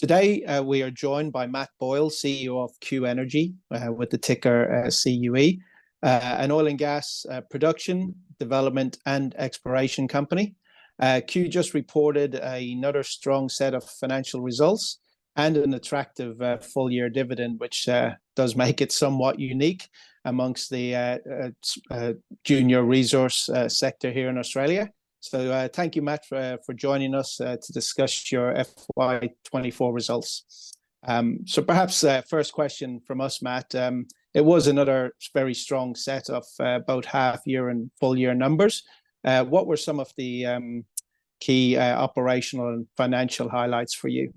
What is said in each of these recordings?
Today, we are joined by Matt Boyle, CEO of Q Energy, with the ticker CUE, an oil and gas production, development, and exploration company. Q just reported another strong set of financial results and an attractive full-year dividend, which does make it somewhat unique amongst the junior resource sector here in Australia. So thank you, Matt, for joining us to discuss your FY24 results. So perhaps first question from us, Matt. It was another very strong set of both half-year and full-year numbers. What were some of the key operational and financial highlights for you?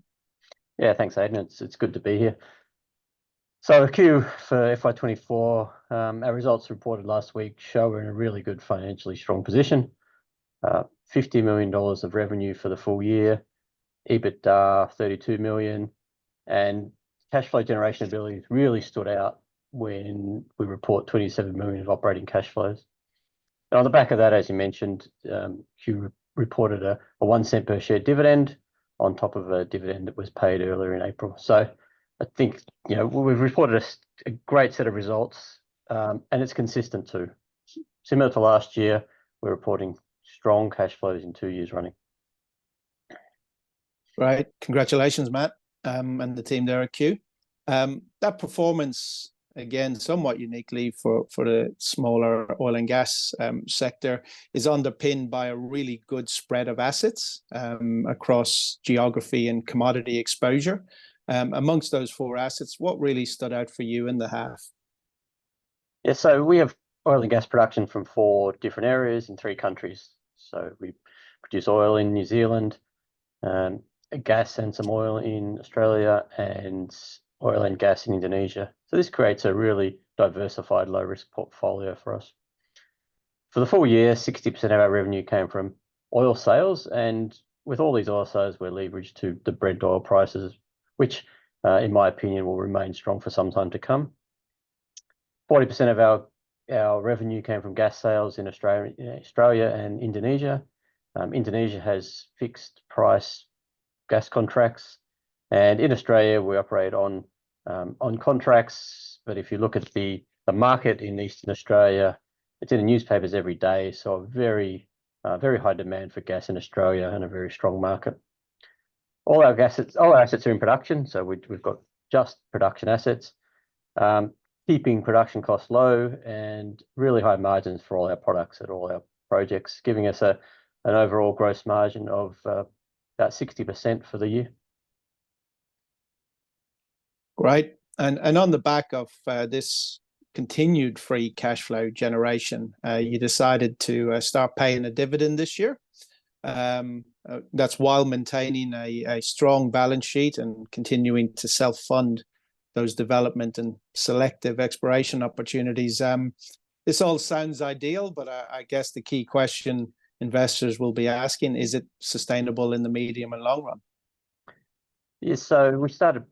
Yeah, thanks, Aidan. It's good to be here. So Q for FY24, our results reported last week show we're in a really good financially strong position. $50 million of revenue for the full year, EBITDA $32 million, and cash flow generation ability really stood out when we report $27 million of operating cash flows. And on the back of that, as you mentioned, Q reported a 1 cent per share dividend on top of a dividend that was paid earlier in April. So I think we've reported a great set of results, and it's consistent too. Similar to last year, we're reporting strong cash flows in 2 years running. Right. Congratulations, Matt, and the team there at Q. That performance, again, somewhat uniquely for the smaller oil and gas sector, is underpinned by a really good spread of assets across geography and commodity exposure. Amongst those 4 assets, what really stood out for you in the half? Yeah, so we have oil and gas production from 4 different areas in 3 countries. So we produce oil in New Zealand, gas and some oil in Australia, and oil and gas in Indonesia. So this creates a really diversified low-risk portfolio for us. For the full year, 60% of our revenue came from oil sales, and with all these oil sales, we're leveraged to the Brent oil prices, which, in my opinion, will remain strong for some time to come. 40% of our revenue came from gas sales in Australia and Indonesia. Indonesia has fixed price gas contracts, and in Australia we operate on contracts. But if you look at the market in Eastern Australia, it's in the newspapers every day. So a very high demand for gas in Australia and a very strong market. All our assets are in production, so we've got just production assets, keeping production costs low and really high margins for all our products at all our projects, giving us an overall gross margin of about 60% for the year. Great. And on the back of this continued free cash flow generation, you decided to start paying a dividend this year. That's while maintaining a strong balance sheet and continuing to self-fund those development and selective exploration opportunities. This all sounds ideal, but I guess the key question investors will be asking, is it sustainable in the medium and long run? Yes, so we started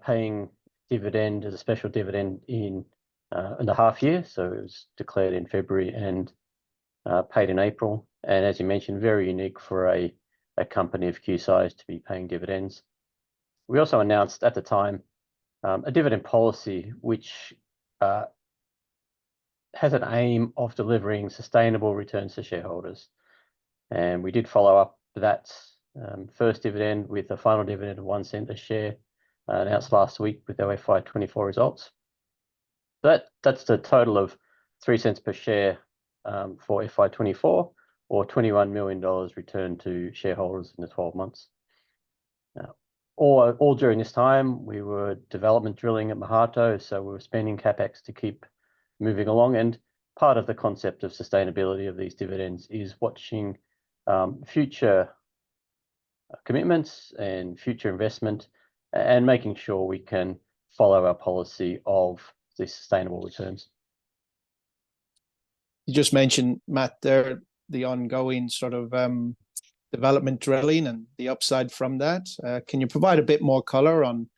paying dividend as a special dividend in the half year. So it was declared in February and paid in April. And as you mentioned, very unique for a company of Q size to be paying dividends. We also announced at the time a dividend policy which has an aim of delivering sustainable returns to shareholders. And we did follow up that first dividend with a final dividend of 1 cent a share announced last week with our FY24 results. That's the total of 3 cents per share for FY24, or $21 million returned to shareholders in the 12 months. All during this time, we were development drilling at Mojato, so we were spending CapEx to keep moving along. And part of the concept of sustainability of these dividends is watching future commitments and future investment and making sure we can follow our policy of the sustainable returns. You just mentioned, Matt, there the ongoing sort of development drilling and the upside from that. Can you provide a bit more color on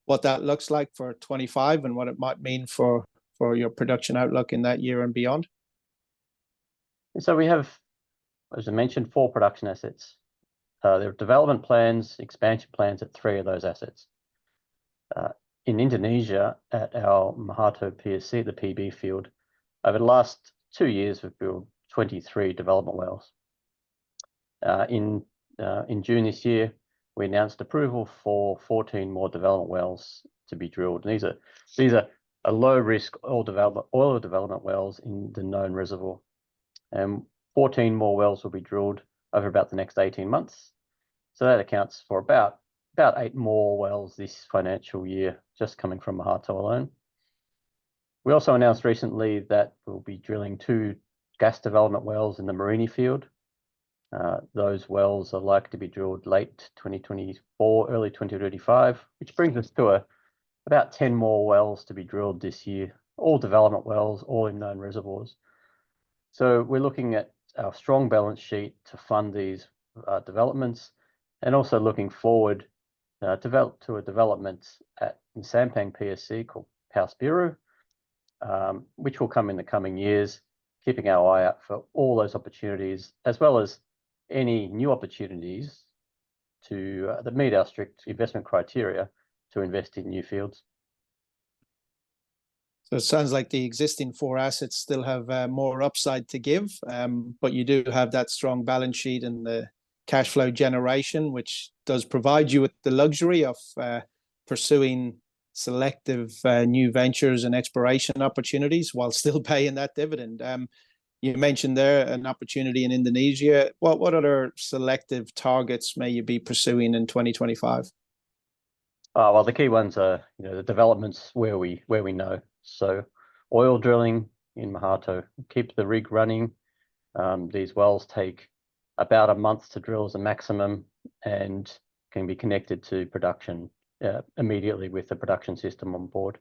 what that looks like for 25 and what it might mean for your production outlook in that year and beyond? So we have, as I mentioned, 4 production assets. there are development plans, expansion plans at 3 of those assets. In Indonesia, at our Mahato PSC, the PB field, over the last 2 years, we've built 23 development wells. In June this year, we announced approval for 14 more development wells to be drilled. And these are a low-risk oil development wells in the known reservoir. And 14 more wells will be drilled over about the next 18 months. So that accounts for about 8 more wells this financial year, just coming from Mahato alone. We also announced recently that we'll be drilling 2 gas development wells in the Mereenie field. Those wells are likely to be drilled late 2024, early 2025, which brings us to about 10 more wells to be drilled this year, all development wells, all in known reservoirs. So we're looking at our strong balance sheet to fund these developments, and also looking forward to a development in Sampang PSC called Paus Biru, which will come in the coming years, keeping our eye out for all those opportunities, as well as any new opportunities that meet our strict investment criteria to invest in new fields. So it sounds like the existing 4 assets still have more upside to give, but you do have that strong balance sheet and the cash flow generation, which does provide you with the luxury of pursuing selective new ventures and exploration opportunities while still paying that dividend. You mentioned there an opportunity in Indonesia. What other selective targets may you be pursuing in 2025? Well, the key ones are, the developments where we know. So oil drilling in Mahato, keep the rig running. These wells take about a month to drill as a maximum, and can be connected to production immediately with the production system on board.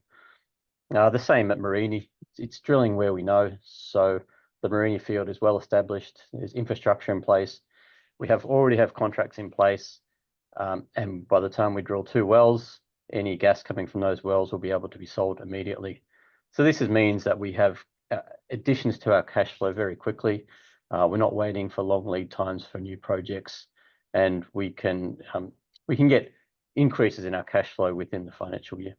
The same at Mereenie. It's drilling where we know. So the Mereenie field is well established. There's infrastructure in place. We already have contracts in place. And by the time we drill 2 wells, any gas coming from those wells will be able to be sold immediately. So this means that we have additions to our cash flow very quickly. We're not waiting for long lead times for new projects, and we can get increases in our cash flow within the financial year.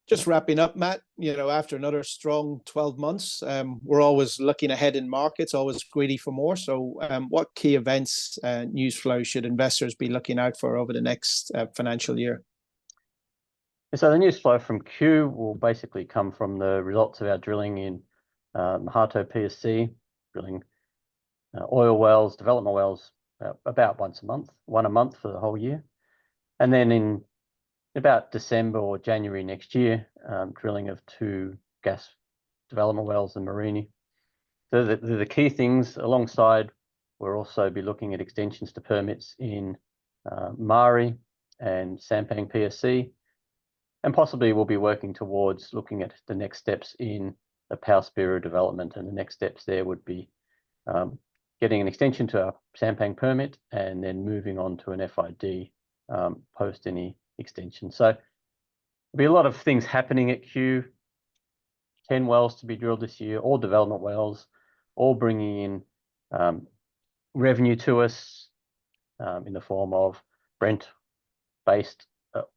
Just wrapping up, Matt, after another strong 12 months, we're always looking ahead in markets, always greedy for more. So what key events, news flow should investors be looking out for over the next financial year? So the news flow from Q will basically come from the results of our drilling in Mahato PSC, drilling oil wells, development wells, about one a month for the whole year. And then in about December or January next year, drilling of 2 gas development wells in Mereenie. So the key things alongside, we'll also be looking at extensions to permits in Maari and Sampang PSC, and possibly we'll be working towards looking at the next steps in the Paus Biru development, and the next steps there would be getting an extension to our Sampang permit and then moving on to an FID post any extension. So there'll be a lot of things happening at Q. 10 wells to be drilled this year, all development wells, all bringing in revenue to us in the form of Brent-based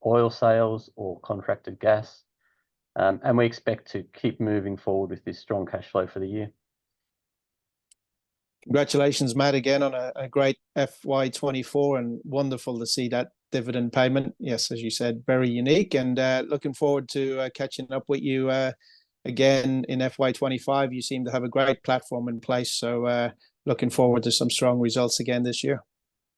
oil sales or contracted gas. And we expect to keep moving forward with this strong cash flow for the year. Congratulations, Matt, again on a great FY24, and wonderful to see that dividend payment. Yes, as you said, very unique, and looking forward to catching up with you again in FY25. You seem to have a great platform in place, so looking forward to some strong results again this year.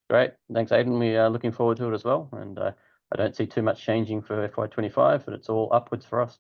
Great. Thanks, Aidan. We are looking forward to it as well, and I don't see too much changing for FY25, but it's all upwards for us.